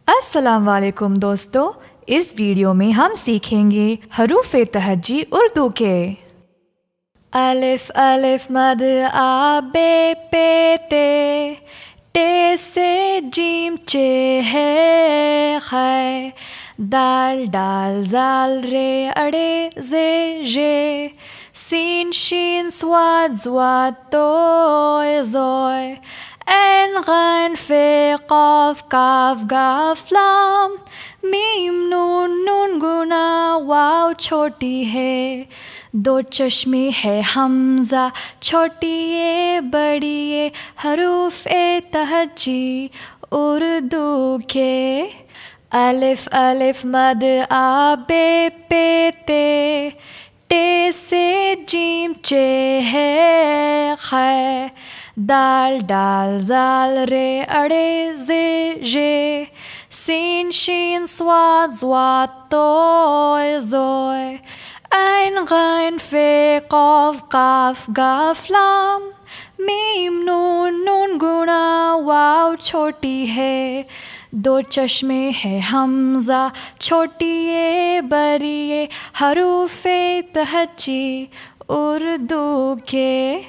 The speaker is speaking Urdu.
السلام علیکم دوستو، اس ویڈیو میں ہم سیکھیں گے حروف تہجی اردو کے۔ الف الف مد آ بے پے تے، ٹے سے جیم چے ہے خے، دال ڈال زال رے اڑے زے ژے، سین شین صاد ضاد طوئے ظوئے، عین غین فے قاف کاف گاف لام، میم نون نون گنا واو چھوٹی ہے، دو چشمے ہے حمزہ چھوٹی اے بڑی اے، حروف تہجی اردو کے۔ الف الف مد آ بے پے تے، ٹے سے جیم چے ہے خے، دال ڈال زال رے اڑے زے ژے، سین شین صاد ضاد طوئے ظوئے، عین غین فے قاف کاف گاف لام، میم نون نون گنا واو چھوٹی ہے، دو چشمے ہے حمزہ چھوٹی اے بڑی اے، حروف تہجی اردو کے۔